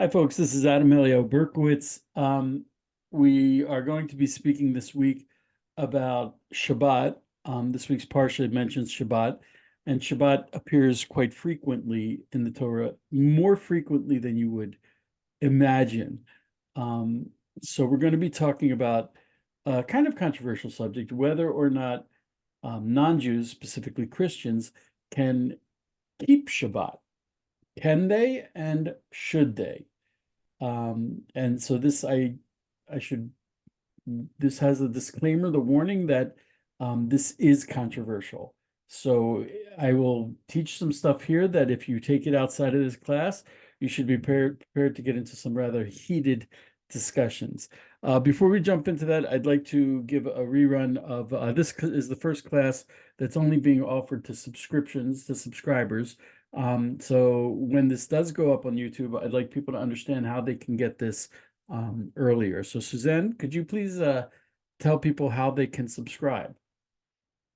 Hi, folks. This is Adam Eliyahu Berkowitz. We are going to be speaking this week about Shabbat. This week's parsha mentions Shabbat, and Shabbat appears quite frequently in the Torah, more frequently than you would imagine. So we're going to be talking about a kind of controversial subject, whether or not non-Jews, specifically Christians, can keep Shabbat. Can they and should they? And so this this has a disclaimer, the warning that this is controversial. So I will teach some stuff here that if you take it outside of this class, you should be prepared to get into some rather heated discussions. Before we jump into that, I'd like to give a rerun of this is the first class that's only being offered to subscribers. So when this does go up on YouTube, I'd like people to understand how they can get this earlier. So Suzanne, could you please tell people how they can subscribe?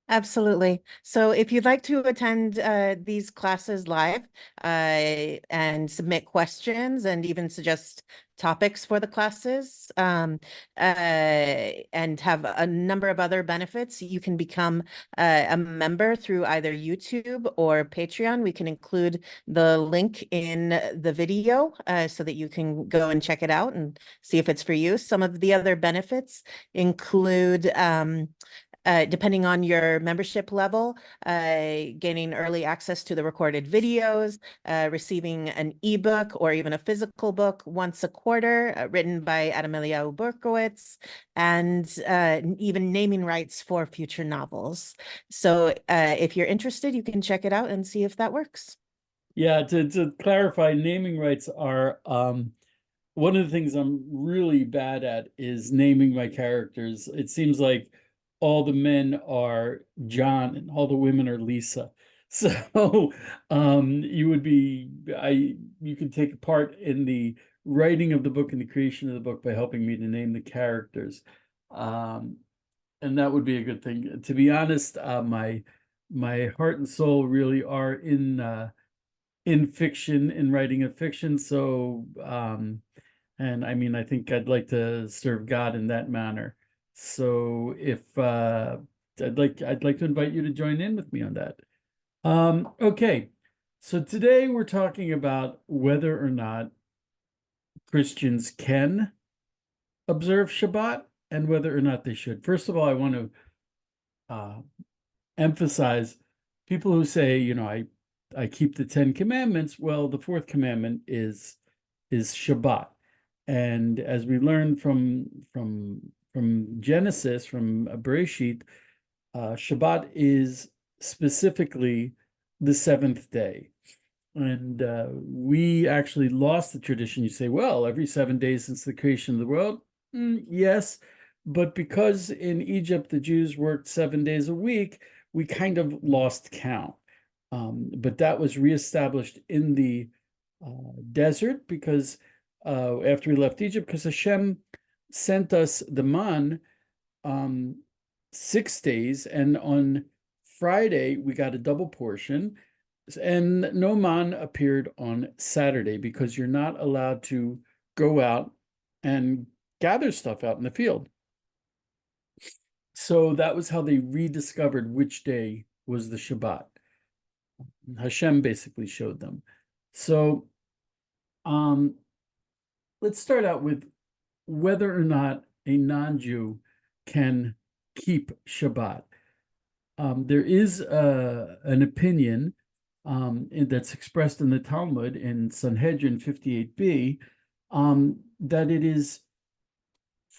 Absolutely. So if you'd like to attend these classes live and submit questions and even suggest topics for the classes and have a number of other benefits, you can become a member through either YouTube or Patreon. We can include the link in the video so that you can go and check it out and see if it's for you. Some of the other benefits include depending on your membership level, gaining early access to the recorded videos, receiving an ebook or even a physical book once a quarter, written by Adam Eliyahu Berkowitz, and even naming rights for future novels. So if you're interested, you can check it out and see if that works. Yeah, to clarify, naming rights are one of the things I'm really bad at is naming my characters. It seems like all the men are John and all the women are Lisa. So you can take part in the writing of the book and the creation of the book by helping me to name the characters. And that would be a good thing. To be honest, my heart and soul really are in fiction, in writing of fiction. So and I mean, I think I'd like to serve God in that manner. So if I'd like to invite you to join in with me on that. Okay, so today we're talking about whether or not Christians can observe Shabbat and whether or not they should. First of all, I want to emphasize people who say, I keep the 10 commandments. Well, the fourth commandment is Shabbat. And as we learned from Genesis, from Bereshit, Shabbat is specifically the seventh day. And we actually lost the tradition. You say, well, every 7 days since the creation of the world. Yes, but because in Egypt the Jews worked 7 days a week, we kind of lost count. But that was reestablished in the desert because after we left Egypt, because Hashem sent us the man 6 days, and on Friday we got a double portion, and no man appeared on Saturday because you're not allowed to go out and gather stuff out in the field. So that was how they rediscovered which day was the Shabbat. Hashem basically showed them. So let's start out with whether or not a non-Jew can keep Shabbat. There is an opinion that's expressed in the Talmud in Sanhedrin 58b that it is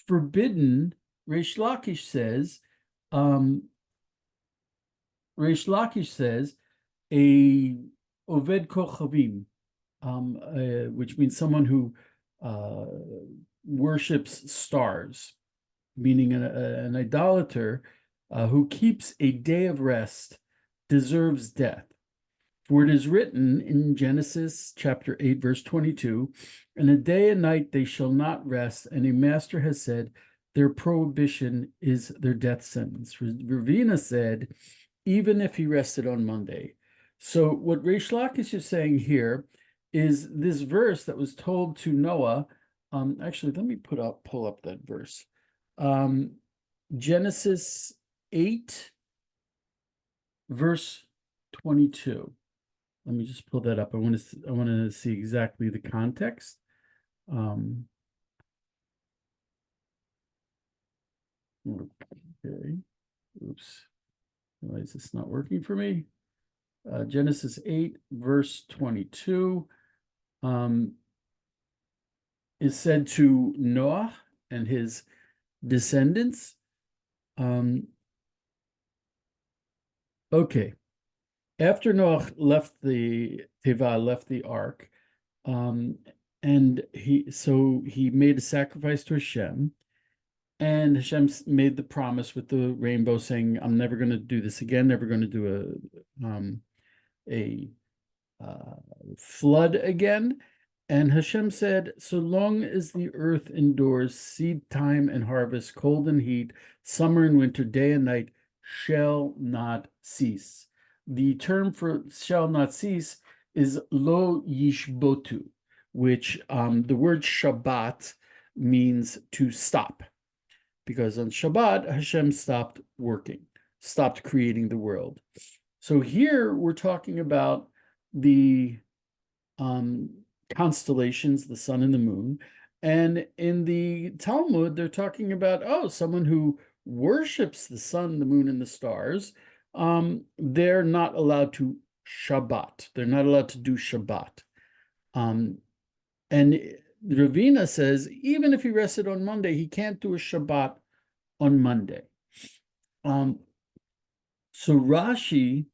forbidden. Reish Lakish says a Oved Kochavim, which means someone who worships stars, meaning an idolater who keeps a day of rest deserves death. For it is written in Genesis chapter 8, verse 22, "And a day and night they shall not rest, and a master has said, their prohibition is their death sentence." Ravina said, even if he rested on Monday. So what Reish Lakish is saying here is this verse that was told to Noah. Actually, let me pull up that verse. Genesis 8, verse 22. Let me just pull that up. I want to see exactly the context. Okay. Oops. Why is this not working for me? Genesis 8, verse 22 is said to Noah and his descendants. Okay. After Noah left the Teva, left the ark, and he made a sacrifice to Hashem, and Hashem made the promise with the rainbow, saying, "I'm never going to do this again. Never going to do a flood again." And Hashem said, "So long as the earth endures, seed time and harvest, cold and heat, summer and winter, day and night, shall not cease." The term for shall not cease is lo yishbotu, which the word Shabbat means to stop. Because on Shabbat, Hashem stopped working, stopped creating the world. So here we're talking about the constellations, the sun and the moon. And in the Talmud, they're talking about, someone who worships the sun, the moon, and the stars. They're not allowed to Shabbat. They're not allowed to do Shabbat. And Ravina says, even if he rested on Monday, he can't do a Shabbat on Monday. So Rashi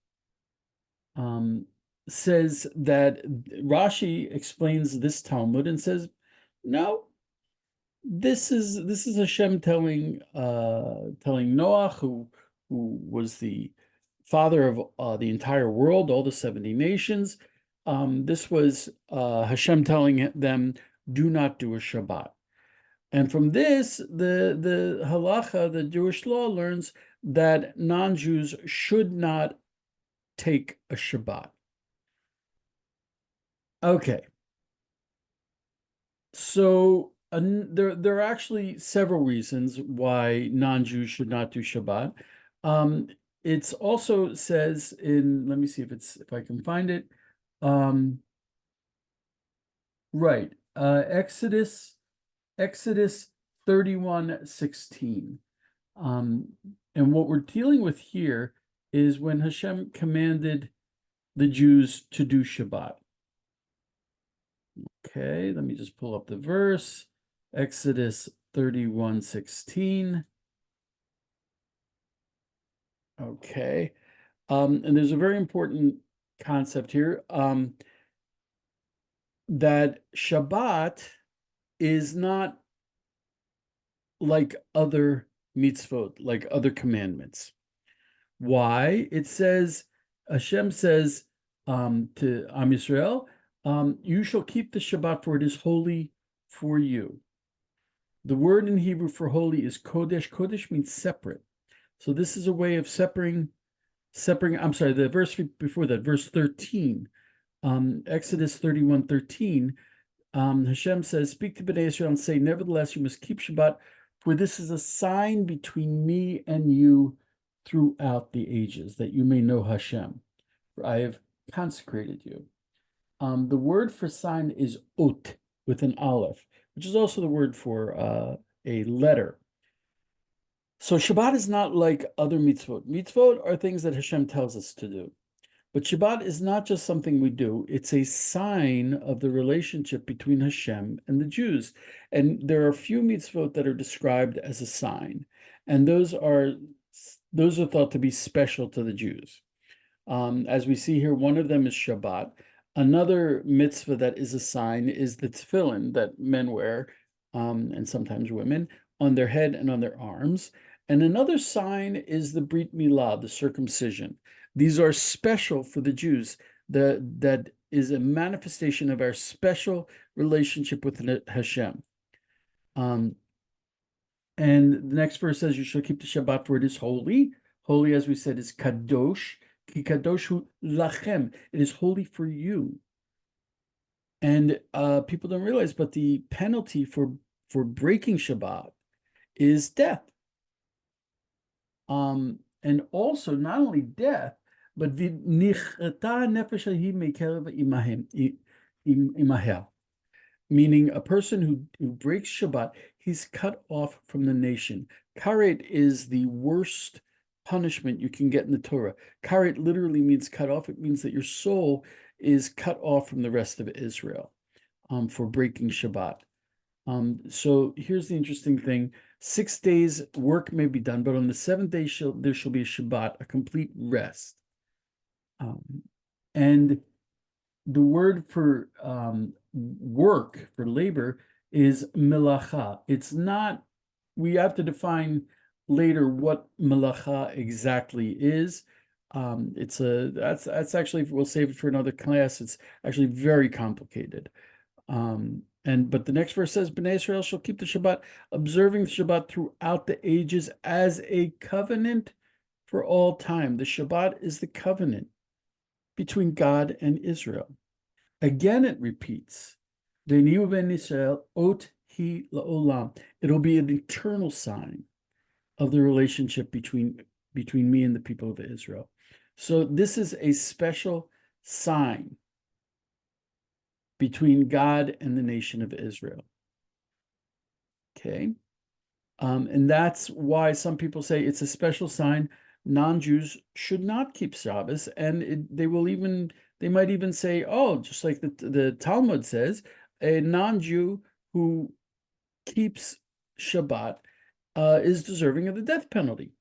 says that Rashi explains this Talmud and says, no, this is Hashem telling Noah, who was the father of the entire world, all the 70 nations. This was Hashem telling them, do not do a Shabbat. And from this, the halacha, the Jewish law, learns that non-Jews should not take a Shabbat. Okay. So there are actually several reasons why non-Jews should not do Shabbat. It's also says in, let me see if I can find it. Right. Exodus 31:16. And what we're dealing with here is when Hashem commanded the Jews to do Shabbat. Okay, let me just pull up the verse. Exodus 31:16. Okay. And there's a very important concept here, that Shabbat is not like other mitzvot, like other commandments. Why? It says, Hashem says to Am Yisrael, you shall keep the Shabbat, for it is holy for you. The word in Hebrew for holy is kodesh. Kodesh means separate. So this is a way of separating, I'm sorry, the verse before that, verse 13, Exodus 31:13, Hashem says, speak to Bnei Israel and say, nevertheless, you must keep Shabbat, for this is a sign between me and you throughout the ages, that you may know Hashem, for I have consecrated you. The word for sign is ot, with an aleph, which is also the word for a letter. So Shabbat is not like other mitzvot. Mitzvot are things that Hashem tells us to do. But Shabbat is not just something we do. It's a sign of the relationship between Hashem and the Jews. And there are a few mitzvot that are described as a sign. And those are thought to be special to the Jews. As we see here, one of them is Shabbat. Another mitzvah that is a sign is the tefillin that men wear, and sometimes women, on their head and on their arms. And another sign is the Brit Milah, the circumcision. These are special for the Jews. That is a manifestation of our special relationship with Hashem. And the next verse says, you shall keep the Shabbat, for it is holy. Holy, as we said, is kadosh. Ki kadosh hu lachem. It is holy for you. And people don't realize, but the penalty for breaking Shabbat is death. And also not only death, but meaning a person who breaks Shabbat, he's cut off from the nation. Karet is the worst punishment you can get in the Torah. Karet literally means cut off. It means that your soul is cut off from the rest of Israel for breaking Shabbat. So here's the interesting thing. 6 days work may be done, but on the seventh day there shall be a Shabbat, a complete rest. And the word for work, for labor, is melacha. It's not, we have to define later what melacha exactly is. That's actually, we'll save it for another class. It's actually very complicated. But the next verse says, Bnei Israel shall keep the Shabbat, observing the Shabbat throughout the ages as a covenant for all time. The Shabbat is the covenant between God and Israel. Again, it repeats, V'niu ben Israel ot hi la'olam. It'll be an eternal sign of the relationship between me and the people of Israel. So this is a special sign between God and the nation of Israel. Okay. And that's why some people say it's a special sign. Non-Jews should not keep Shabbos, and they might even say, oh, just like the Talmud says, a non-Jew who keeps Shabbat is deserving of the death penalty.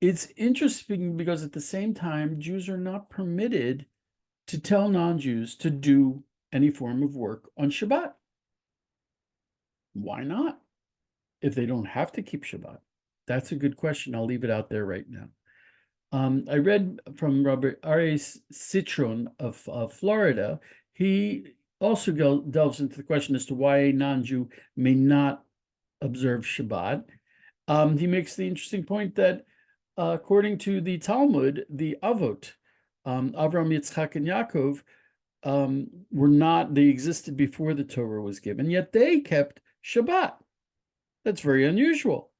It's interesting because at the same time, Jews are not permitted to tell non-Jews to do any form of work on Shabbat. Why not? If they don't have to keep Shabbat? That's a good question. I'll leave it out there right now. I read from Robert Ares Citron of Florida. He also delves into the question as to why a non-Jew may not observe Shabbat. He makes the interesting point that according to the Talmud, the Avot, Avram, Yitzchak, and Yaakov, they existed before the Torah was given, yet they kept Shabbat. That's very unusual.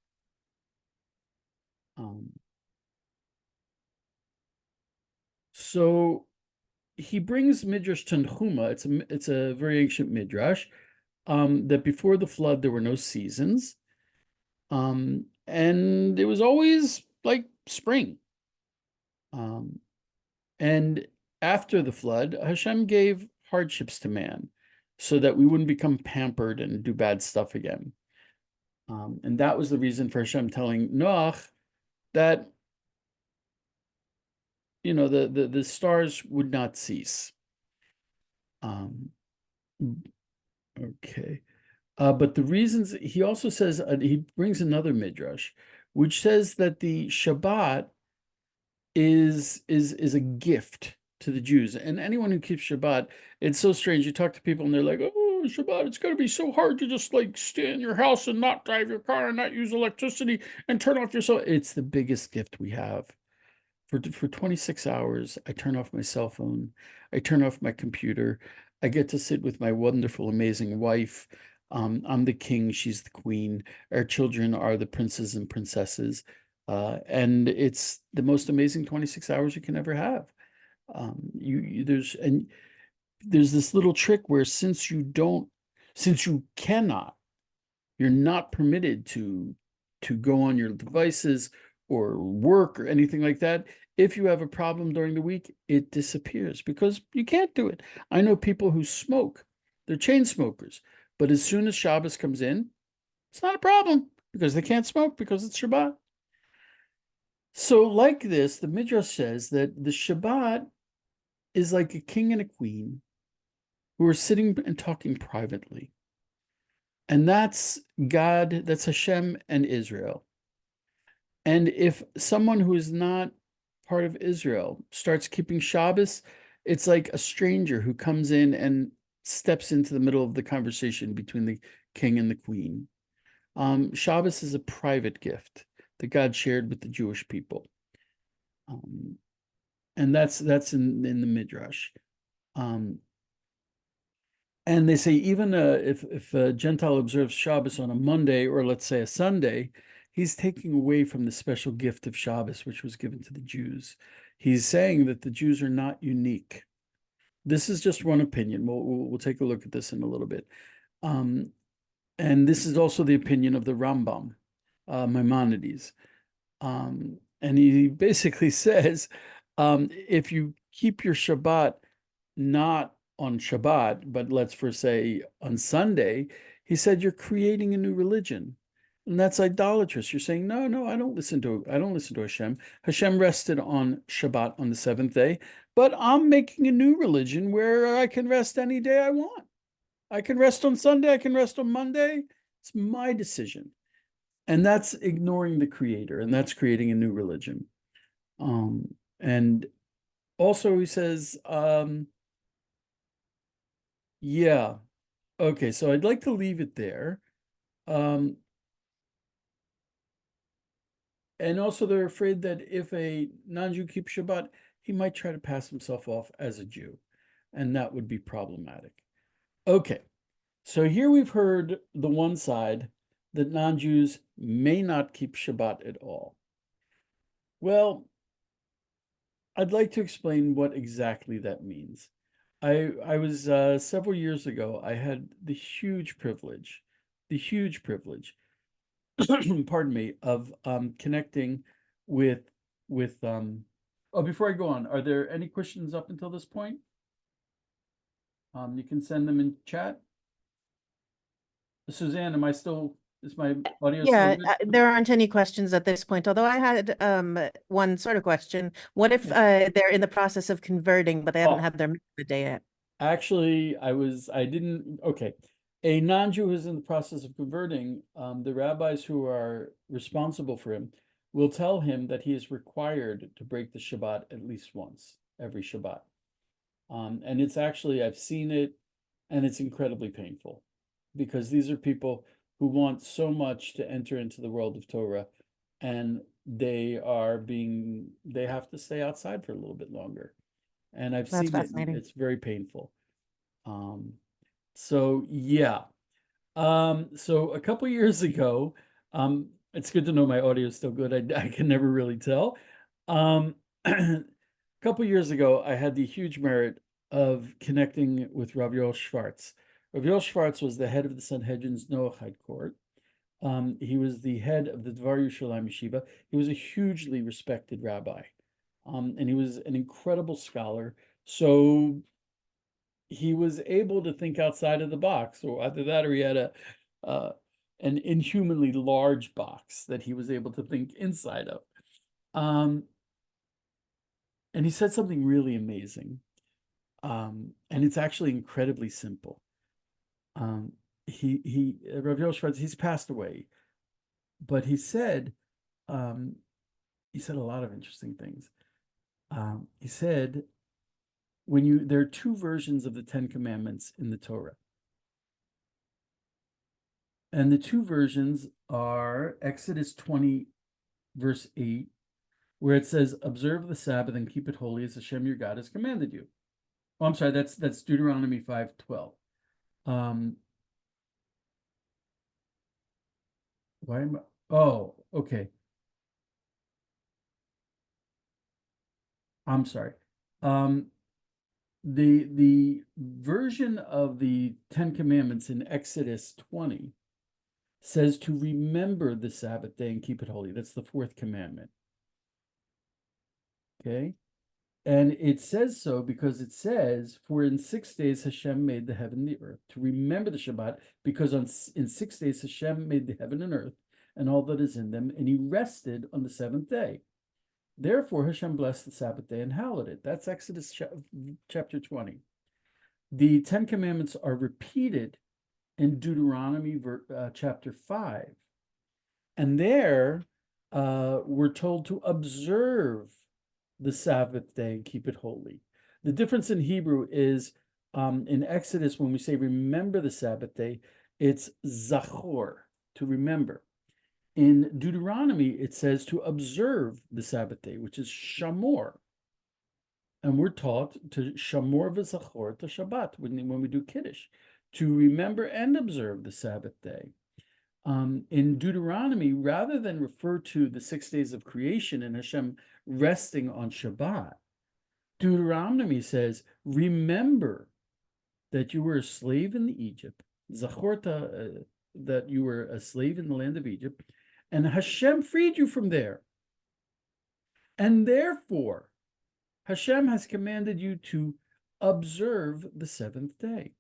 So he brings Midrash Tanchuma. It's a very ancient Midrash, that before the flood there were no seasons, and it was always like spring. And after the flood, Hashem gave hardships to man so that we wouldn't become pampered and do bad stuff again. And that was the reason for Hashem telling Noach that, the stars would not cease. Okay. But the reasons, he also says, he brings another midrash, which says that the Shabbat is a gift to the Jews. And anyone who keeps Shabbat, it's so strange. You talk to people and they're like, oh, Shabbat, it's going to be so hard to just like stay in your house and not drive your car and not use electricity and turn off your cell. It's the biggest gift we have. For 26 hours, I turn off my cell phone. I turn off my computer. I get to sit with my wonderful, amazing wife. I'm the king. She's the queen. Our children are the princes and princesses. And it's the most amazing 26 hours you can ever have. There's this little trick where since you cannot, you're not permitted to go on your devices or work or anything like that. If you have a problem during the week, it disappears because you can't do it. I know people who smoke. They're chain smokers. But as soon as Shabbos comes in, it's not a problem because they can't smoke because it's Shabbat. So like this, the Midrash says that the Shabbat is like a king and a queen who are sitting and talking privately. And that's God, that's Hashem and Israel. And if someone who is not part of Israel starts keeping Shabbos, it's like a stranger who comes in and steps into the middle of the conversation between the king and the queen. Shabbos is a private gift that God shared with the Jewish people. and that's in the Midrash. And they say even if a Gentile observes Shabbos on a Monday or let's say a Sunday, he's taking away from the special gift of Shabbos, which was given to the Jews. He's saying that the Jews are not unique. This is just one opinion. We'll take a look at this in a little bit. And this is also the opinion of the Rambam, Maimonides. And he basically says, if you keep your Shabbat not on Shabbat, but let's first say on Sunday, he said you're creating a new religion. And that's idolatrous. You're saying, no, I don't listen to Hashem. Hashem rested on Shabbat on the seventh day, but I'm making a new religion where I can rest any day I want. I can rest on Sunday, I can rest on Monday. It's my decision. And that's ignoring the creator, and that's creating a new religion. And also he says, yeah, okay, so I'd like to leave it there. And also they're afraid that if a non-Jew keeps Shabbat, he might try to pass himself off as a Jew, and that would be problematic. Okay, so here we've heard the one side that non-Jews may not keep Shabbat at all. Well, I'd like to explain what exactly that means. I was several years ago, I had the huge privilege, pardon me, of connecting with oh, before I go on, are there any questions up until this point? You can send them in chat. Suzanne, is my audio still good? There aren't any questions at this point, although I had one sort of question. What if they're in the process of converting, but they haven't had their mitzvah day yet? Actually, okay. A non-Jew who's in the process of converting, the rabbis who are responsible for him will tell him that he is required to break the Shabbat at least once every Shabbat. And it's actually, I've seen it, and it's incredibly painful because these are people who want so much to enter into the world of Torah, and they have to stay outside for a little bit longer. And I've That's seen it, fascinating. it's very painful. So yeah. So a couple years ago, it's good to know my audio is still good. I can never really tell. A couple years ago, I had the huge merit of connecting with Rav Yoel Schwartz. Rav Yoel Schwartz was the head of the Sanhedrin's Noachide court. He was the head of the Dvar Yerushalayim Yeshiva. He was a hugely respected rabbi, and he was an incredible scholar. So he was able to think outside of the box, or either that, or he had an inhumanly large box that he was able to think inside of. And he said something really amazing, and it's actually incredibly simple. Rav Yoel Schwartz, he's passed away, but he said a lot of interesting things. He said, there are two versions of the Ten Commandments in the Torah. And the two versions are Exodus 20, verse 8, where it says, observe the Sabbath and keep it holy as Hashem your God has commanded you. Oh, I'm sorry, that's Deuteronomy 5:12. Why am I? Oh, okay. I'm sorry. The version of the Ten Commandments in Exodus 20 says to remember the Sabbath day and keep it holy. That's the fourth commandment. Okay? And it says so because it says, for in 6 days Hashem made the heaven and the earth, to remember the Shabbat, because in 6 days Hashem made the heaven and earth and all that is in them, and he rested on the seventh day. Therefore Hashem blessed the Sabbath day and hallowed it. That's Exodus chapter 20. The Ten Commandments are repeated in Deuteronomy chapter 5. And there we're told to observe the Sabbath day and keep it holy. The difference in Hebrew is in Exodus, when we say remember the Sabbath day, it's zachor, to remember. In Deuteronomy, it says to observe the Sabbath day, which is shamor. And we're taught to shamor v'zachor to Shabbat when we do Kiddush, to remember and observe the Sabbath day. In Deuteronomy, rather than refer to the 6 days of creation and Hashem resting on Shabbat, Deuteronomy says, remember that you were a slave in Egypt, Zachorta, that you were a slave in the land of Egypt, and Hashem freed you from there. And therefore, Hashem has commanded you to observe the seventh day.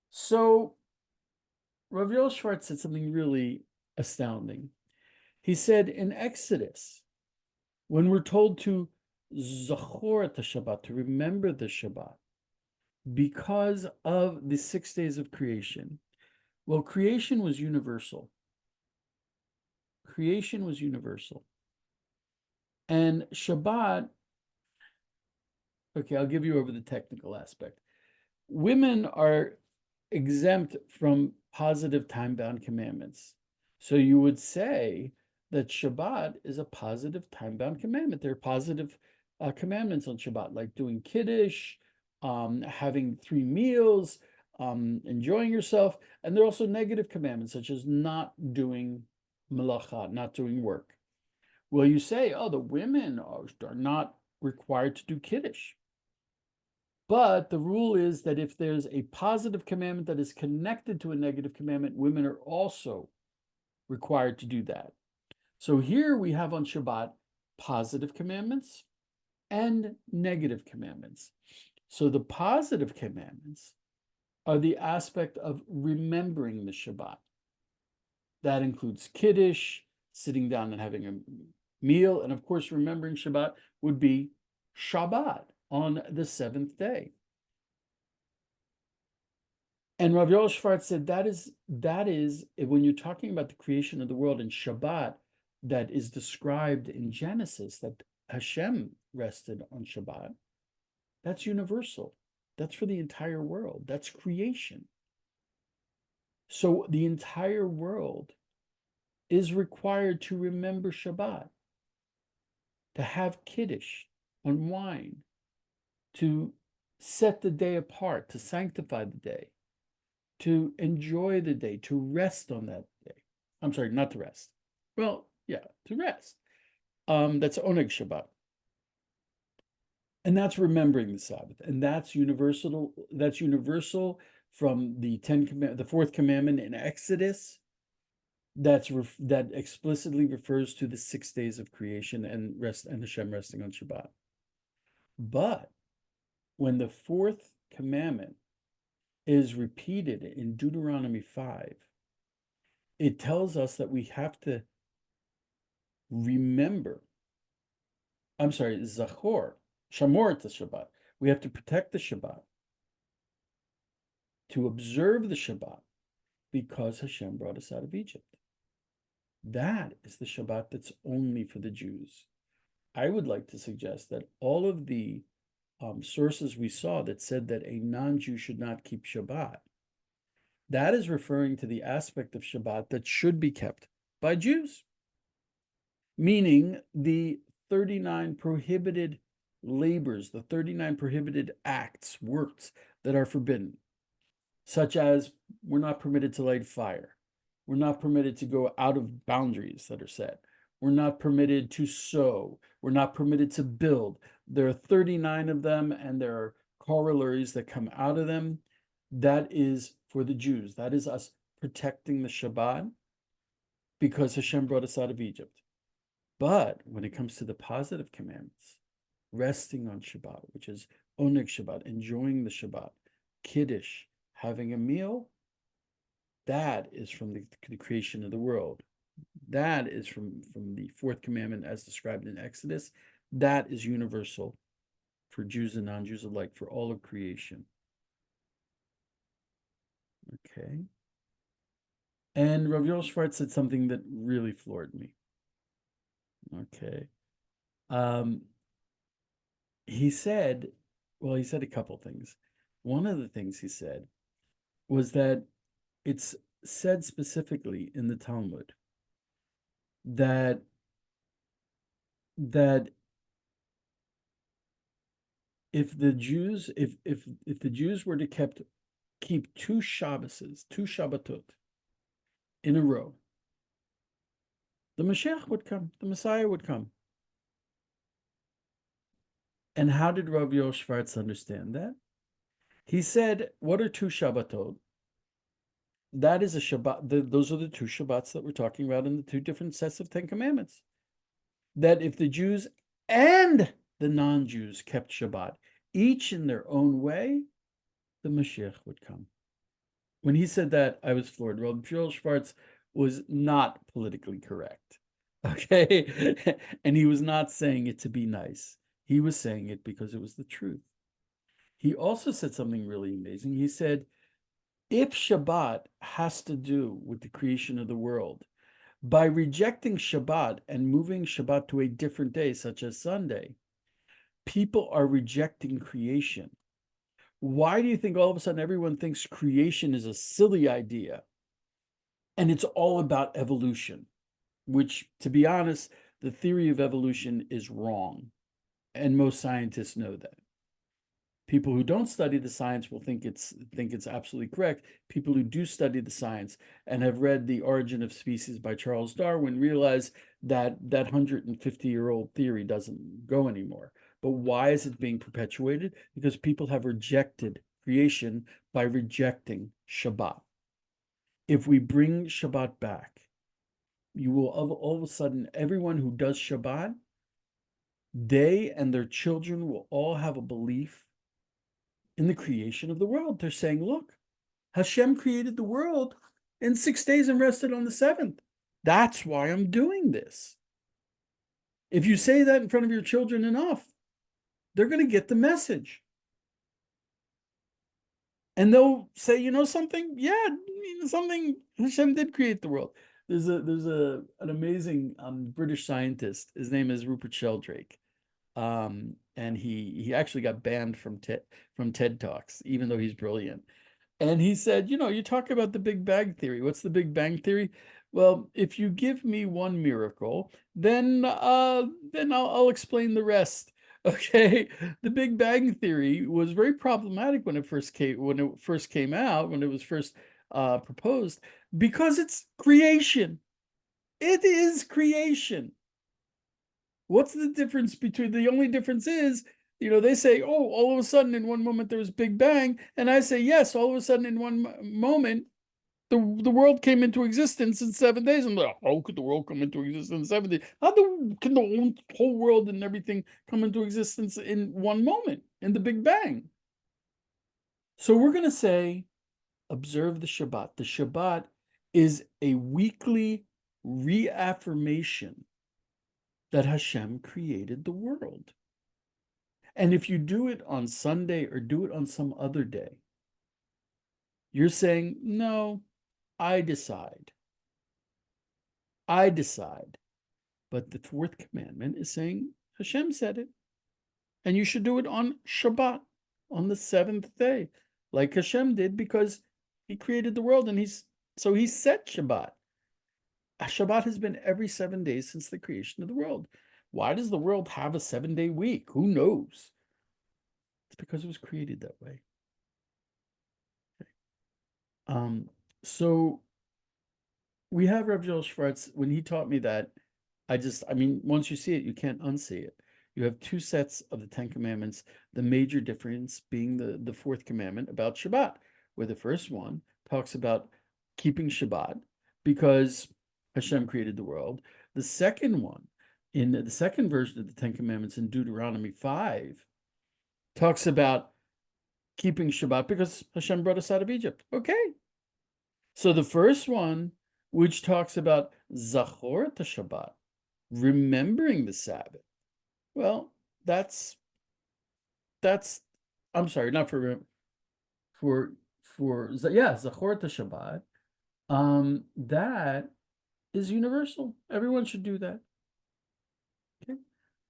So, Rav Yoel Schwartz said something really astounding. He said in Exodus, when we're told to zachor the Shabbat, to remember the Shabbat, because of the 6 days of creation. Well, creation was universal. Creation was universal. And Shabbat, okay, I'll give you over the technical aspect. Women are exempt from positive time-bound commandments. So you would say that Shabbat is a positive time-bound commandment. There are positive commandments on Shabbat, like doing Kiddush, having 3 meals, enjoying yourself. And there are also negative commandments, such as not doing malacha, not doing work. Well, you say, oh, the women are not required to do Kiddush. But the rule is that if there's a positive commandment that is connected to a negative commandment, women are also required to do that. So here we have on Shabbat positive commandments and negative commandments. So the positive commandments are the aspect of remembering the Shabbat. That includes Kiddush, sitting down and having a meal, and of course, remembering Shabbat would be Shabbat on the 7th day. And Rav Yoel Schwartz said that is when you're talking about the creation of the world in Shabbat, that is described in Genesis, that Hashem rested on Shabbat. That's universal. That's for the entire world. That's creation. So the entire world is required to remember Shabbat, to have Kiddush on wine, to set the day apart, to sanctify the day, to enjoy the day, to rest on that day. I'm sorry, not to rest. Well, yeah, to rest. That's Oneg Shabbat. And that's remembering the Sabbath. And that's universal. That's universal from the 4th commandment in Exodus. That explicitly refers to the 6 days of creation and Hashem resting on Shabbat. But when the 4th commandment is repeated in Deuteronomy 5, it tells us that we have to remember, Zachor, Shamor to Shabbat. We have to protect the Shabbat, to observe the Shabbat, because Hashem brought us out of Egypt. That is the Shabbat that's only for the Jews. I would like to suggest that all of the sources we saw that said that a non-Jew should not keep Shabbat, that is referring to the aspect of Shabbat that should be kept by Jews, meaning the 39 prohibited labors, the 39 prohibited acts, works that are forbidden, such as we're not permitted to light fire, we're not permitted to go out of boundaries that are set, we're not permitted to sow, we're not permitted to build. There are 39 of them, and there are corollaries that come out of them. That is for the Jews. That is us protecting the Shabbat, because Hashem brought us out of Egypt. But when it comes to the positive commandments, resting on Shabbat, which is Oneg Shabbat, enjoying the Shabbat, Kiddush, having a meal, that is from the creation of the world. That is from the 4th commandment as described in Exodus. That is universal for Jews and non-Jews alike, for all of creation. Okay. And Rav Yoel Schwartz said something that really floored me. Okay. He said a couple things. One of the things he said was that it's said specifically in the Talmud that if the Jews, if the Jews were to keep two Shabbases, two Shabbatot in a row, the Mashiach would come, the Messiah would come. And how did Rav Yoel Schwartz understand that? He said, what are two Shabbatot? That is a Shabbat. Those are the two Shabbats that we're talking about in the two different sets of Ten Commandments. That if the Jews and the non-Jews kept Shabbat, each in their own way, the Mashiach would come. When he said that, I was floored. Rav Yoel Schwartz was not politically correct. Okay? And he was not saying it to be nice. He was saying it because it was the truth. He also said something really amazing. He said, if Shabbat has to do with the creation of the world, by rejecting Shabbat and moving Shabbat to a different day, such as Sunday, people are rejecting creation. Why do you think all of a sudden everyone thinks creation is a silly idea? And it's all about evolution, which, to be honest, the theory of evolution is wrong. And most scientists know that. People who don't study the science will think it's absolutely correct. People who do study the science and have read The Origin of Species by Charles Darwin realize that that 150-year-old theory doesn't go anymore. But why is it being perpetuated? Because people have rejected creation by rejecting Shabbat. If we bring Shabbat back, you will all of a sudden, everyone who does Shabbat, they and their children will all have a belief in the creation of the world. They're saying, look, Hashem created the world in 6 days and rested on the seventh. That's why I'm doing this. If you say that in front of your children enough, they're going to get the message. And they'll say, you know something? Yeah, something, Hashem did create the world. There's an amazing British scientist. His name is Rupert Sheldrake. And he actually got banned from TED Talks, even though he's brilliant. And he said, you talk about the Big Bang Theory. What's the Big Bang Theory? Well, if you give me one miracle, then I'll explain the rest. Okay, the Big Bang Theory was very problematic when it first came out, when it was first proposed, because it's creation. It is creation. What's the difference between, the only difference is, they say, oh, all of a sudden in one moment there was Big Bang. And I say, yes, all of a sudden in one moment, the world came into existence in 7 days. I'm like, how could the world come into existence in 7 days? Can the whole world and everything come into existence in one moment, in the Big Bang? So we're going to say, observe the Shabbat. The Shabbat is a weekly reaffirmation that Hashem created the world. And if you do it on Sunday or do it on some other day, you're saying, no, I decide. I decide. But the fourth commandment is saying, Hashem said it. And you should do it on Shabbat, on the seventh day, like Hashem did, because he created the world, and he set Shabbat. Shabbat has been every 7 days since the creation of the world. Why does the world have a 7-day week? Who knows? It's because it was created that way. Okay. So we have Rav Yoel Schwartz. When he taught me that, once you see it, you can't unsee it. You have two sets of the Ten Commandments, the major difference being the fourth commandment about Shabbat, where the first one talks about keeping Shabbat because Hashem created the world. The second one, in the second version of the Ten Commandments in Deuteronomy 5, talks about keeping Shabbat because Hashem brought us out of Egypt. Okay. So the first one, which talks about Zachor to Shabbat, remembering the Sabbath. Well, that's I'm sorry, not for Zachor to Shabbat. That is universal. Everyone should do that. Okay.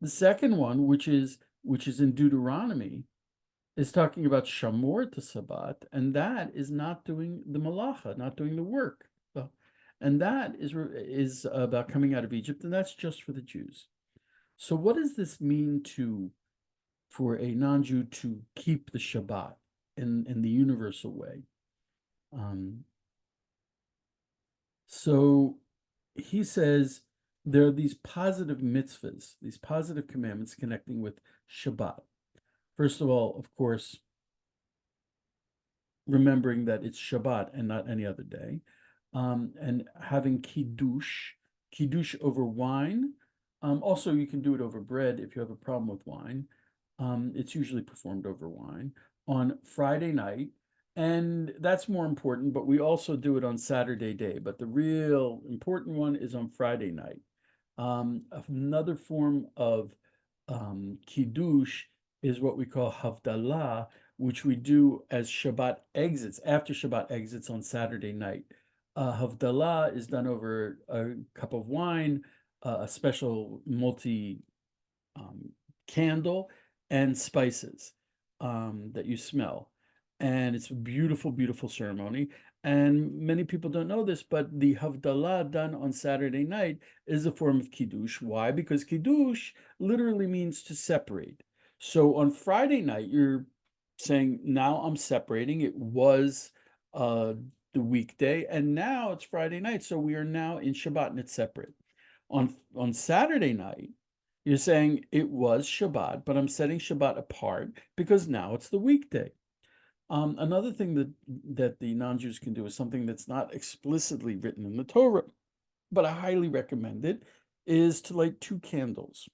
The second one, which is in Deuteronomy, is talking about Shamor to Shabbat, and that is not doing the malacha, not doing the work. And that is about coming out of Egypt, and that's just for the Jews. So what does this mean to for a non-Jew to keep the Shabbat in the universal way. So he says there are these positive mitzvahs, these positive commandments connecting with Shabbat. First of all, of course, remembering that it's Shabbat and not any other day, and having kiddush over wine. Also, you can do it over bread if you have a problem with wine. It's usually performed over wine on Friday night, and that's more important, but we also do it on Saturday day. But the real important one is on Friday night. Another form of kiddush is what we call havdalah, which we do as Shabbat exits, after Shabbat exits on Saturday night. Havdalah is done over a cup of wine, a special multi candle, and spices that you smell. And it's a beautiful, beautiful ceremony. And many people don't know this, but the Havdalah done on Saturday night is a form of Kiddush. Why? Because Kiddush literally means to separate. So on Friday night, you're saying, now I'm separating. It was the weekday, and now it's Friday night. So we are now in Shabbat and it's separate. On Saturday night, you're saying it was Shabbat, but I'm setting Shabbat apart because now it's the weekday. Another thing that the non-Jews can do is something that's not explicitly written in the Torah, but I highly recommend it, is to light 2 candles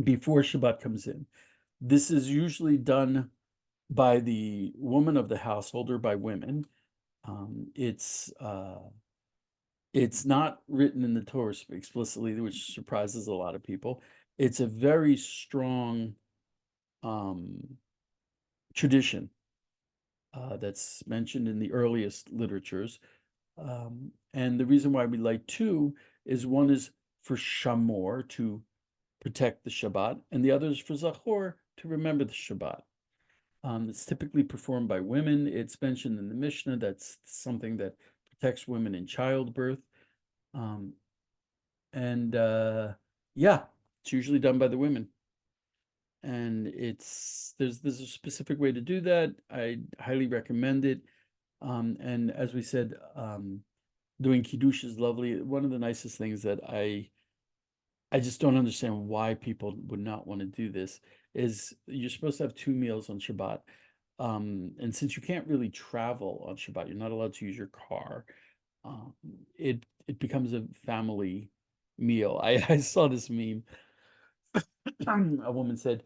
before Shabbat comes in. This is usually done by the woman of the household or by women. It's not written in the Torah explicitly, which surprises a lot of people. It's a very strong tradition that's mentioned in the earliest literatures. And the reason why we light 2 is one is for Shamor, to protect the Shabbat, and the other is for Zachor, to remember the Shabbat. It's typically performed by women. It's mentioned in the Mishnah. That's something that protects women in childbirth. Yeah, it's usually done by the women. And there's a specific way to do that. I highly recommend it. And as we said, doing Kiddush is lovely. One of the nicest things that I just don't understand why people would not want to do this is you're supposed to have 2 meals on Shabbat. And since you can't really travel on Shabbat, you're not allowed to use your car. It becomes a family meal. I saw this meme. A woman said,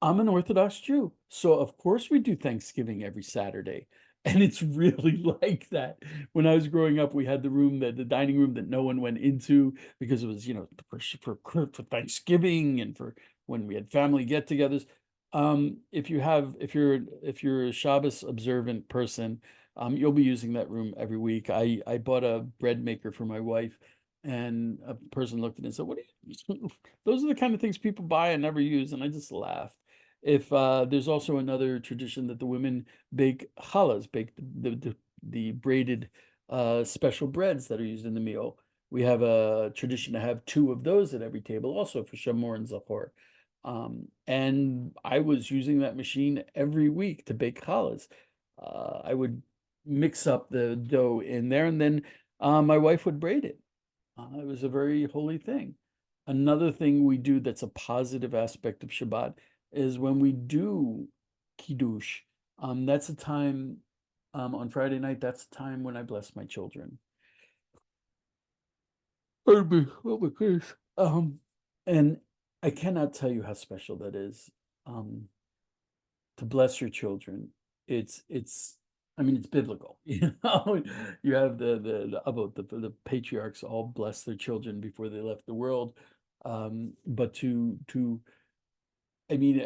I'm an Orthodox Jew, so of course we do Thanksgiving every Saturday. And it's really like that. When I was growing up, we had the dining room that no one went into because it was, for Thanksgiving and for when we had family get-togethers. If you're a Shabbos observant person, you'll be using that room every week. I bought a bread maker for my wife, and a person looked at it and said, "What do you?" Those are the kind of things people buy and never use, and I just laughed. If there's also another tradition that the women bake challahs, bake the braided special breads that are used in the meal. We have a tradition to have 2 of those at every table, also for Shamor and Zachor. And I was using that machine every week to bake challahs. I would mix up the dough in there, and then my wife would braid it. It was a very holy thing. Another thing we do that's a positive aspect of Shabbat is when we do Kiddush. That's a time on Friday night. That's a time when I bless my children. Pardon me, oh my goodness. And I cannot tell you how special that is. To bless your children. I mean, it's biblical. You have the patriarchs all bless their children before they left the world. But I mean,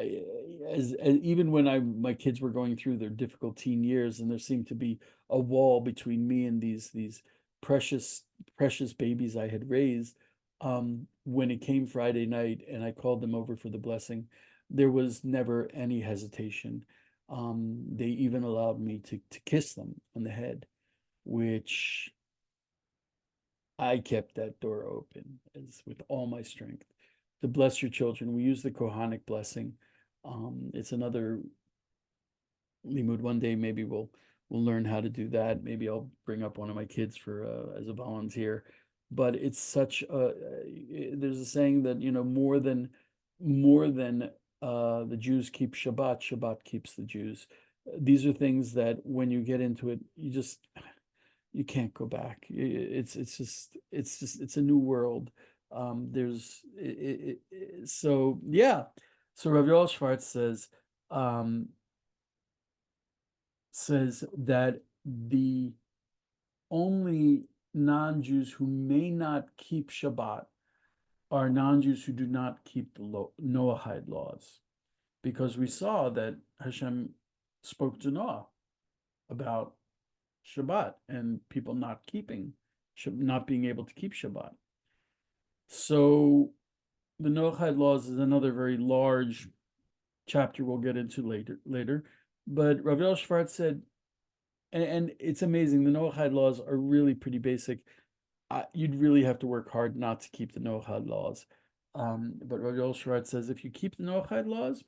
as even when my kids were going through their difficult teen years, and there seemed to be a wall between me and these precious babies I had raised. When it came Friday night and I called them over for the blessing, there was never any hesitation. They even allowed me to kiss them on the head, which I kept that door open as with all my strength to bless your children. We use the Kohanic blessing. It's another limud. One day maybe we'll learn how to do that. Maybe I'll bring up one of my kids for as a volunteer. But it's such a there's a saying that more than the Jews keep Shabbat, Shabbat keeps the Jews. These are things that when you get into it, you can't go back. It's a new world. So yeah. So Rav Yoel Schwartz says that the only non-Jews who may not keep Shabbat are non-Jews who do not keep the Noahide laws, because we saw that Hashem spoke to Noah about Shabbat and people not being able to keep Shabbat. So the Noahide laws is another very large chapter we'll get into later. But Rav Yoel Schwartz said, and it's amazing, the Noahide laws are really pretty basic. You'd really have to work hard not to keep the Noahide laws. But Rav Yoel Schwartz says if you keep the Noahide laws,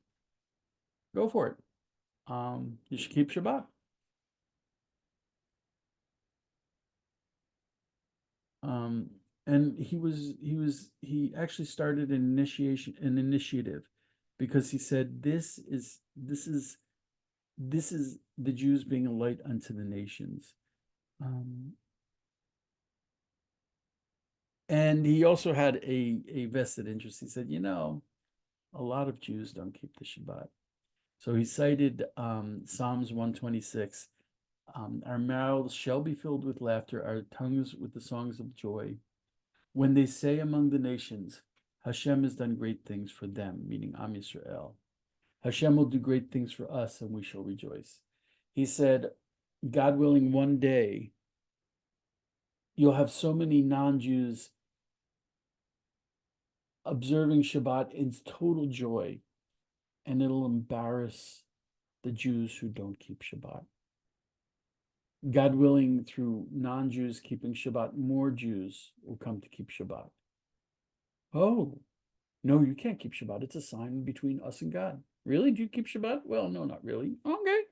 go for it. You should keep Shabbat. And he actually started an initiative, because he said this is the Jews being a light unto the nations. And he also had a vested interest. He said, a lot of Jews don't keep the Shabbat. So he cited Psalms 126. Our mouths shall be filled with laughter, our tongues with the songs of joy. When they say among the nations, Hashem has done great things for them, meaning Am Yisrael. Hashem will do great things for us, and we shall rejoice. He said, God willing, one day, you'll have so many non-Jews observing Shabbat in total joy, and it'll embarrass the Jews who don't keep Shabbat. God willing, through non-Jews keeping Shabbat, more Jews will come to keep Shabbat. Oh, no, you can't keep Shabbat. It's a sign between us and God. Really? Do you keep Shabbat? Well, no, not really. Okay.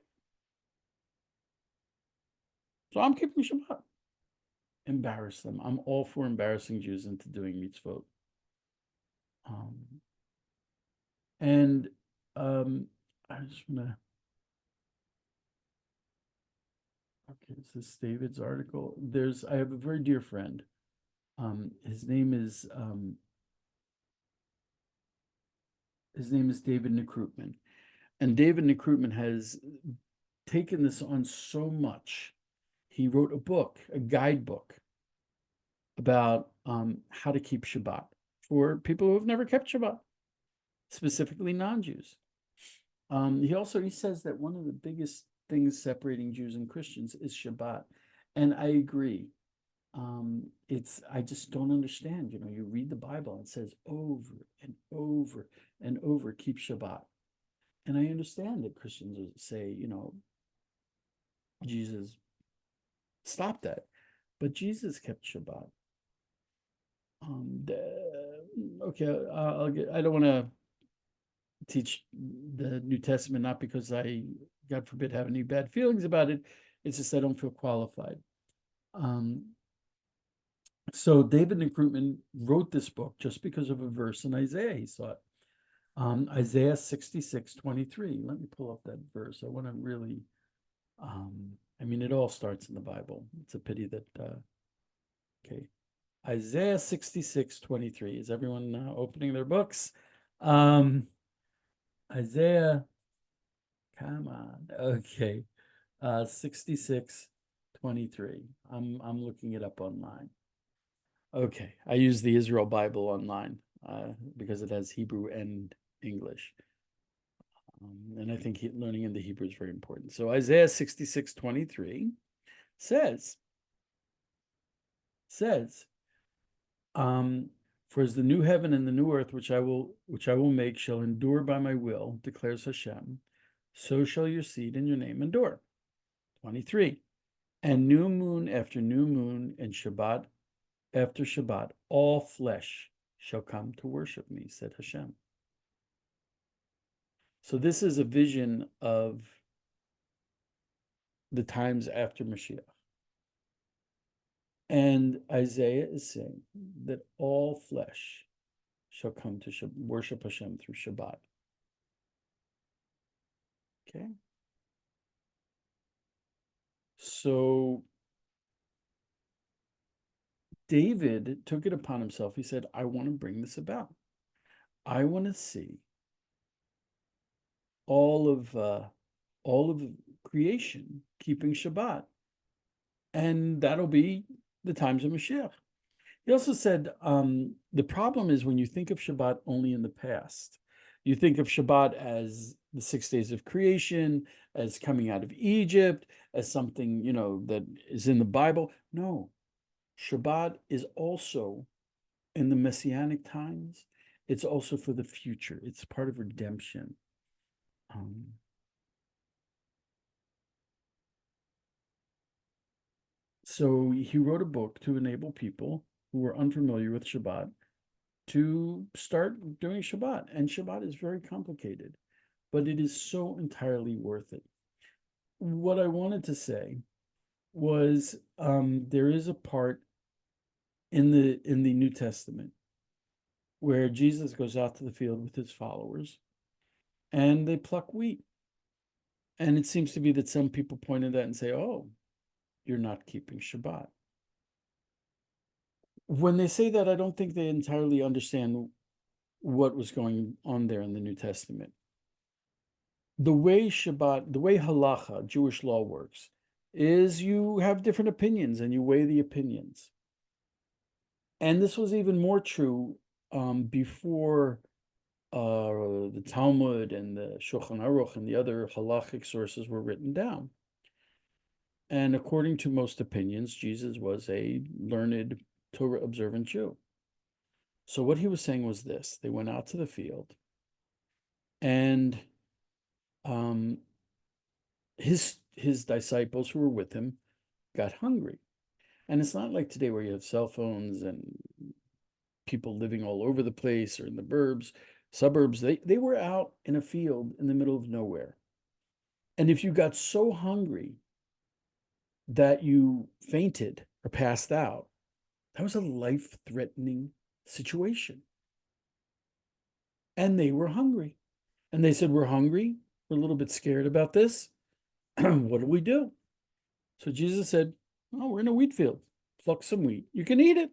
So I'm keeping Shabbat. Embarrass them. I'm all for embarrassing Jews into doing mitzvot. I just want to. Okay, this is David's article. I have a very dear friend. His name is David Nekrutman. And David Nekrutman has taken this on so much. He wrote a book, a guidebook, about how to keep Shabbat for people who have never kept Shabbat, specifically non-Jews. He says that one of the biggest things separating Jews and Christians is Shabbat. And I agree. I just don't understand. You read the Bible and it says over and over and over, keep Shabbat. And I understand that Christians say, Jesus stopped that. But Jesus kept Shabbat. Okay, I don't want to teach the New Testament, not because I, God forbid, have any bad feelings about it. It's just I don't feel qualified. So David Nekrutman wrote this book just because of a verse in Isaiah he saw it. Isaiah 66:23. Let me pull up that verse. I want to really, it all starts in the Bible. It's a pity that, okay. Isaiah 66:23. Is everyone opening their books? Isaiah, come on. Okay. 66:23. I'm looking it up online. Okay. I use the Israel Bible online because it has Hebrew and English. And I think learning in the Hebrew is very important. So Isaiah 66:23 says, for as the new heaven and the new earth which I will make shall endure by my will, declares Hashem, so shall your seed and your name endure. 23. And new moon after new moon and Shabbat after Shabbat, all flesh shall come to worship me, said Hashem. So this is a vision of the times after Mashiach. And Isaiah is saying that all flesh shall come to worship Hashem through Shabbat. Okay? So David took it upon himself. He said, I want to bring this about. I want to see all of creation keeping Shabbat. And that'll be the times of Mashiach. He also said, the problem is when you think of Shabbat only in the past, you think of Shabbat as the 6 days of creation, as coming out of Egypt, as something, that is in the Bible. No, Shabbat is also in the Messianic times. It's also for the future. It's part of redemption. So he wrote a book to enable people who were unfamiliar with Shabbat to start doing Shabbat. And Shabbat is very complicated, but it is so entirely worth it. What I wanted to say was there is a part in the New Testament where Jesus goes out to the field with his followers and they pluck wheat. And it seems to be that some people point at that and say, oh, you're not keeping Shabbat. When they say that, I don't think they entirely understand what was going on there in the New Testament. The way Shabbat, the way halacha, Jewish law works, is you have different opinions and you weigh the opinions. And this was even more true before the Talmud and the Shulchan Aruch and the other halachic sources were written down. And according to most opinions, Jesus was a learned, Torah-observant Jew. So what he was saying was this. They went out to the field, and his disciples who were with him got hungry. And it's not like today where you have cell phones and people living all over the place or in the suburbs. They were out in a field in the middle of nowhere. And if you got so hungry that you fainted or passed out, that was a life-threatening situation. And they were hungry. And they said, we're hungry. We're a little bit scared about this. What do we do? So Jesus said, oh, we're in a wheat field. Pluck some wheat. You can eat it.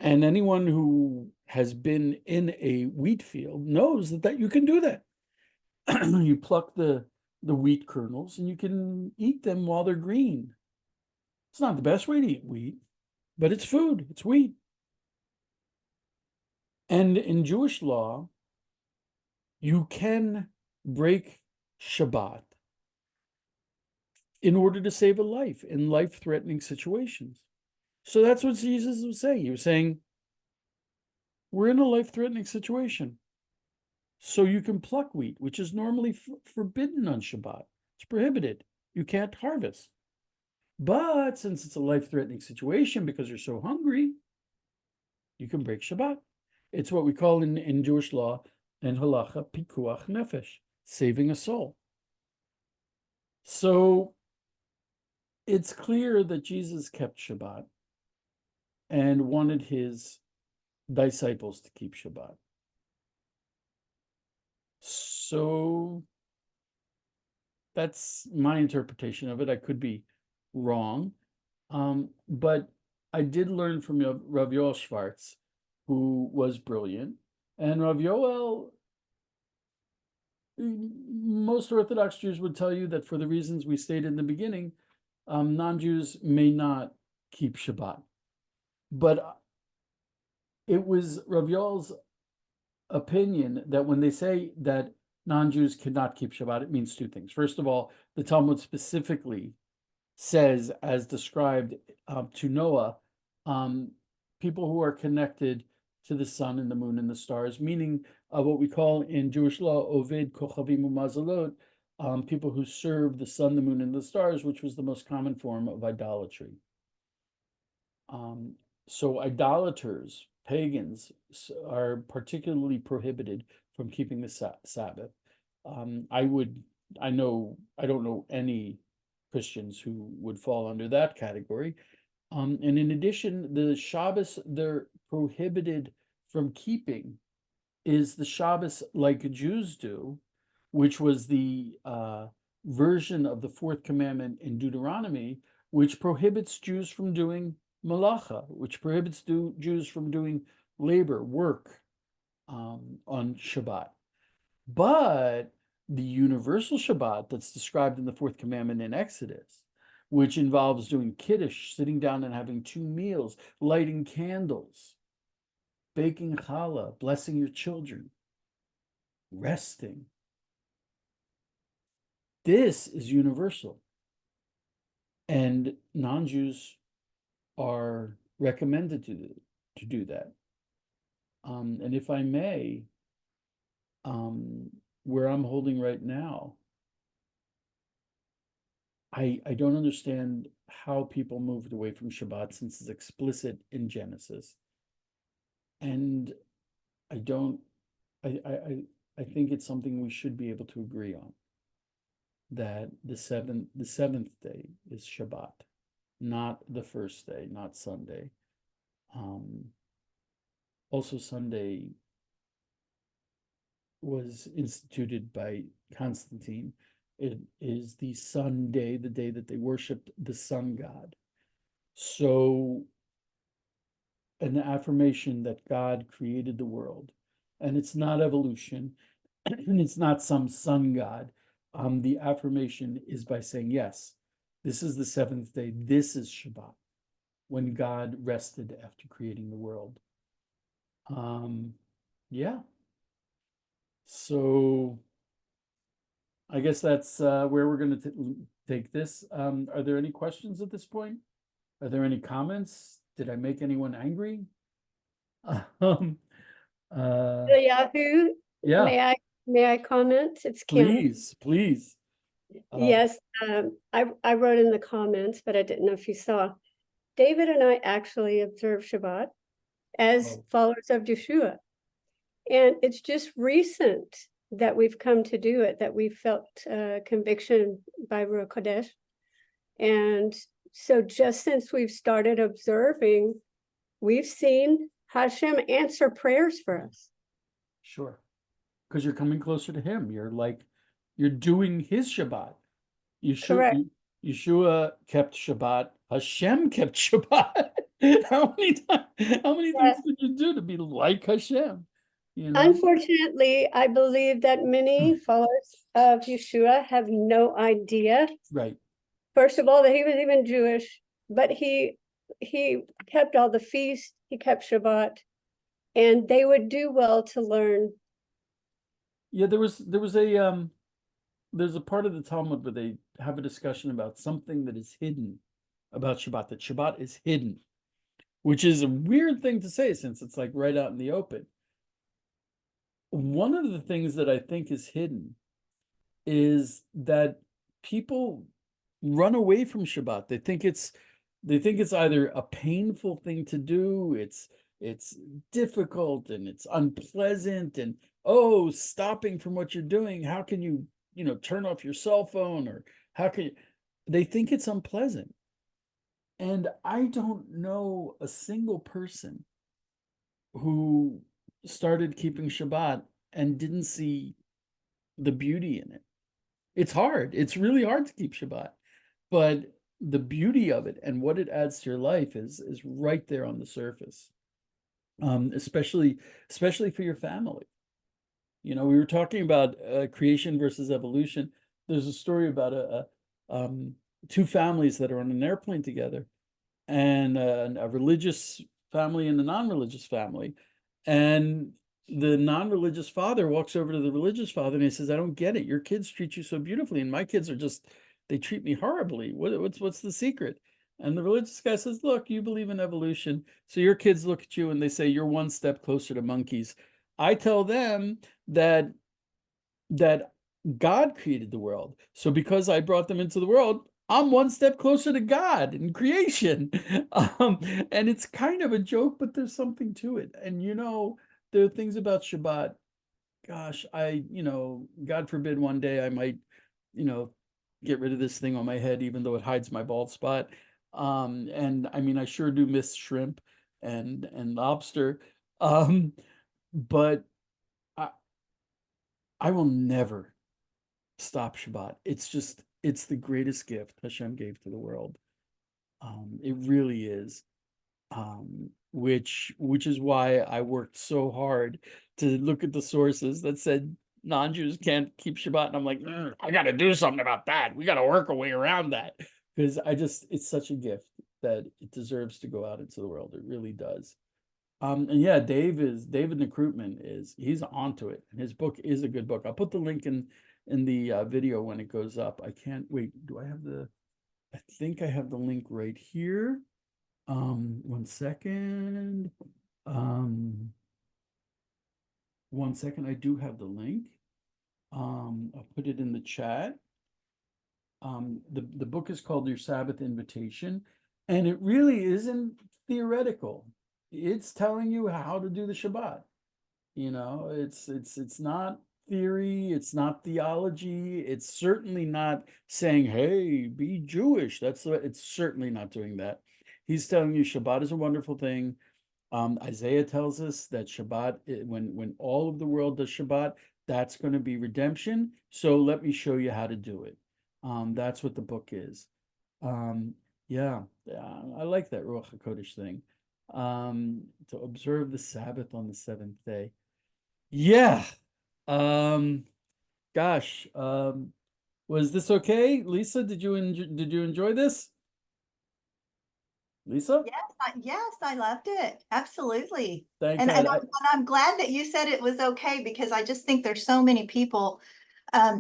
And anyone who has been in a wheat field knows that you can do that. You pluck the wheat kernels and you can eat them while they're green. It's not the best way to eat wheat, but it's food. It's wheat. And in Jewish law, you can break Shabbat in order to save a life in life-threatening situations. So that's what Jesus was saying. He was saying, we're in a life-threatening situation. So you can pluck wheat, which is normally forbidden on Shabbat. It's prohibited. You can't harvest. But since it's a life-threatening situation because you're so hungry, you can break Shabbat. It's what we call in Jewish law and halacha, pikuach nefesh, saving a soul. So it's clear that Jesus kept Shabbat and wanted his disciples to keep Shabbat. So that's my interpretation of it. I could be wrong, but I did learn from Rav Yoel Schwartz, who was brilliant. And Rav Yoel, most Orthodox Jews would tell you that for the reasons we stated in the beginning, non-Jews may not keep Shabbat. But it was Rav Yoel's opinion that when they say that non-Jews cannot keep Shabbat, it means two things. First of all, the Talmud specifically says, as described to Noah, people who are connected to the sun and the moon and the stars, meaning what we call in Jewish law, Oved Kochavim Umazalot, people who serve the sun, the moon, and the stars, which was the most common form of idolatry. So idolaters pagans are particularly prohibited from keeping the Sabbath. I don't know any Christians who would fall under that category. And in addition, the Shabbos they're prohibited from keeping is the Shabbos like Jews do, which was the version of the fourth commandment in Deuteronomy, which prohibits Jews from doing malacha, which prohibits Jews from doing labor, work on Shabbat. But the universal Shabbat that's described in the fourth commandment in Exodus, which involves doing kiddush, sitting down and having two meals, lighting candles, baking challah, blessing your children, resting. This is universal. And non-Jews are recommended to do that. And if I may, where I'm holding right now, I don't understand how people moved away from Shabbat since it's explicit in Genesis. And I think it's something we should be able to agree on, that the seventh day is Shabbat, not the first day, not Sunday. Also, Sunday was instituted by Constantine. It is the sun day, the day that they worshiped the sun god. So, an affirmation that God created the world, and it's not evolution, and it's not some sun god. The affirmation is by saying, yes, this is the seventh day, this is Shabbat, when God rested after creating the world. Yeah. So I guess that's where we're going to take this. Are there any questions at this point? Are there any comments? Did I make anyone angry? Eliyahu, Yeah, may I comment? It's Kim. please. Yes, I wrote in the comments, but I didn't know if you saw. David and I actually observe Shabbat as followers of Yeshua. And it's just recent that we've come to do it, that we felt conviction by Ruach Kodesh. And so just since we've started observing, we've seen Hashem answer prayers for us. Sure. Because you're coming closer to him. You're doing his Shabbat. Yeshua kept Shabbat. Hashem kept Shabbat. How many things did you do to be like Hashem? You know? Unfortunately, I believe that many followers of Yeshua have no idea. Right. First of all, that he was even Jewish, but he kept all the feasts, he kept Shabbat, and they would do well to learn. Yeah, there's a part of the Talmud where they have a discussion about something that is hidden about Shabbat, that Shabbat is hidden, which is a weird thing to say since it's like right out in the open. One of the things that I think is hidden is that people run away from Shabbat. They think it's either a painful thing to do, it's difficult and it's unpleasant, and stopping from what you're doing, how can you turn off your cell phone, or how can you, they think it's unpleasant. And I don't know a single person who started keeping Shabbat and didn't see the beauty in it. It's hard. It's really hard to keep Shabbat, but the beauty of it and what it adds to your life is right there on the surface. Especially for your family. We were talking about creation versus evolution. There's a story about two families that are on an airplane together, and a religious family and a non-religious family. And the non-religious father walks over to the religious father and he says, "I don't get it. Your kids treat you so beautifully, and my kids they treat me horribly. What's the secret?" And the religious guy says, "Look, you believe in evolution, so your kids look at you and they say you're one step closer to monkeys. I tell them that God created the world. So because I brought them into the world, I'm one step closer to God in creation. And it's kind of a joke, but there's something to it. And there are things about Shabbat. Gosh, God forbid one day I might, you know, get rid of this thing on my head, even though it hides my bald spot. And I mean, I sure do miss shrimp and lobster. But I I will never stop Shabbat. It's the greatest gift Hashem gave to the world. It really is. Which is why I worked so hard to look at the sources that said non-Jews can't keep Shabbat, and I'm like, I got to do something about that. We got to work a way around that, because it's such a gift that it deserves to go out into the world. It really does. And yeah, David Necrutman he's onto it, and his book is a good book. I'll put the link in the video when it goes up. I can't wait. I think I have the link right here. 1 second. 1 second. I do have the link. I'll put it in the chat. The book is called Your Sabbath Invitation, and it really isn't theoretical. It's telling you how to do the Shabbat. It's not theory, it's not theology, it's certainly not saying, hey, be Jewish. It's certainly not doing that. He's telling you Shabbat is a wonderful thing. Isaiah tells us that Shabbat, when all of the world does Shabbat, that's going to be redemption. So let me show you how to do it. That's what the book is. Yeah, I like that Ruach HaKodesh thing. To observe the Sabbath on the seventh day. Yeah. Gosh. Was this okay? Lisa, did you enjoy this? Lisa? Yes, I loved it. Absolutely. Thank And, God. and I'm glad that you said it was okay, because I just think there's so many people,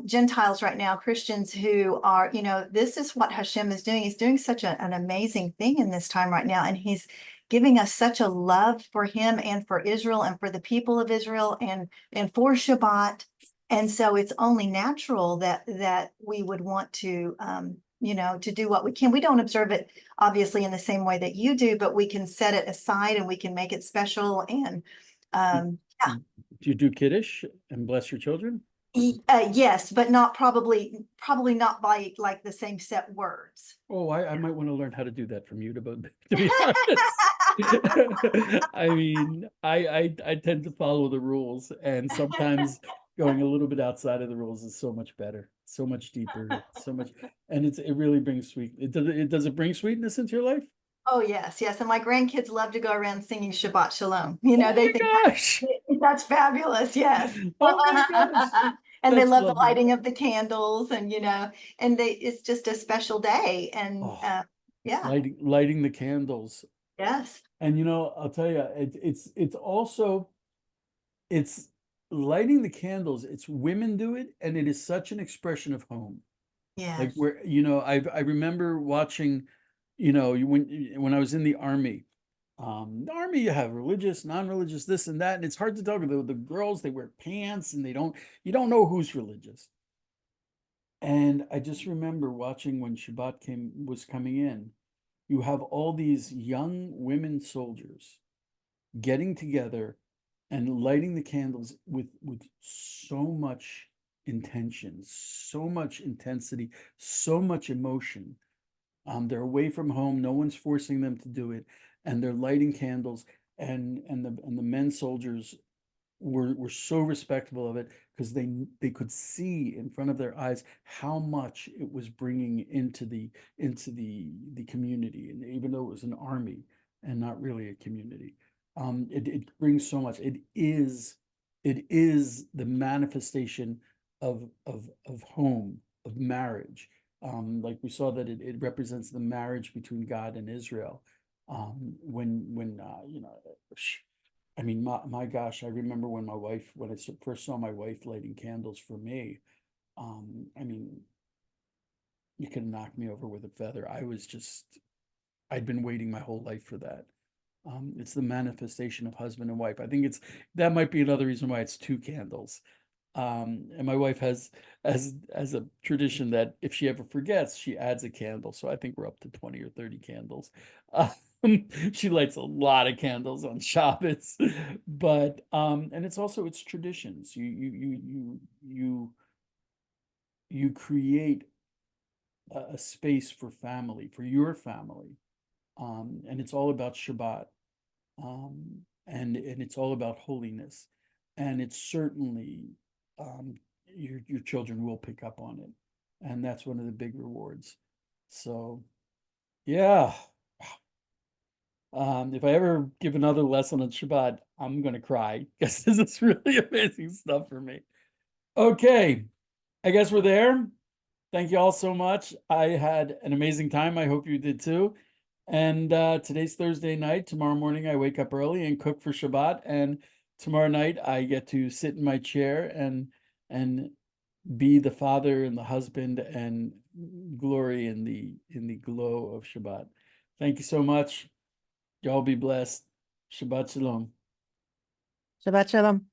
Gentiles right now, Christians, who are, this is what Hashem is doing. He's doing such an amazing thing in this time right now. And he's giving us such a love for him and for Israel and for the people of Israel and for Shabbat. And so it's only natural that we would want to, to do what we can. We don't observe it obviously in the same way that you do, but we can set it aside and we can make it special. And yeah. Do you do Kiddush and bless your children? Yes, but not probably not by like the same set words. Oh, I might want to learn how to do that from you, to be honest. I mean, I tend to follow the rules, and sometimes going a little bit outside of the rules is so much better, so much deeper, so much, and it really brings does it bring sweetness into your life? Oh yes, and my grandkids love to go around singing Shabbat Shalom. They think that's fabulous. Yes. Oh my gosh. And they love lovely. the lighting of the candles, and it's just a special day. And yeah, lighting the candles. Yes. And I'll tell you, it's also lighting the candles. It's women do it, and it is such an expression of home. Yeah. Like where I remember watching, when I was in the army. The army, you have religious, non-religious, this and that, and it's hard to tell. The girls, they wear pants, and you don't know who's religious. And I just remember watching when Shabbat was coming in. You have all these young women soldiers getting together and lighting the candles with so much intention, so much intensity, so much emotion. They're away from home, no one's forcing them to do it, and they're lighting candles, and the men soldiers were so respectful of it, because they could see in front of their eyes how much it was bringing into the community. And even though it was an army and not really a community, it brings so much. It is the manifestation of home, of marriage. Like we saw that it represents the marriage between God and Israel. I mean, my gosh, I remember when I first saw my wife lighting candles for me. I mean, you could knock me over with a feather. I'd been waiting my whole life for that. It's the manifestation of husband and wife. I think that might be another reason why it's 2 candles. And my wife has as a tradition that if she ever forgets, she adds a candle. So I think we're up to 20 or 30 candles. She lights a lot of candles on Shabbos, but and it's also it's traditions. You create a space for family, for your family, and it's all about Shabbat, and it's all about holiness, and it's certainly your children will pick up on it, and that's one of the big rewards. So, yeah. If I ever give another lesson on Shabbat, I'm gonna cry because this is really amazing stuff for me. Okay, I guess we're there. Thank you all so much. I had an amazing time. I hope you did too. And today's Thursday night. Tomorrow morning, I wake up early and cook for Shabbat. And tomorrow night, I get to sit in my chair and be the father and the husband and glory in the glow of Shabbat. Thank you so much. Y'all be blessed. Shabbat shalom. Shabbat shalom.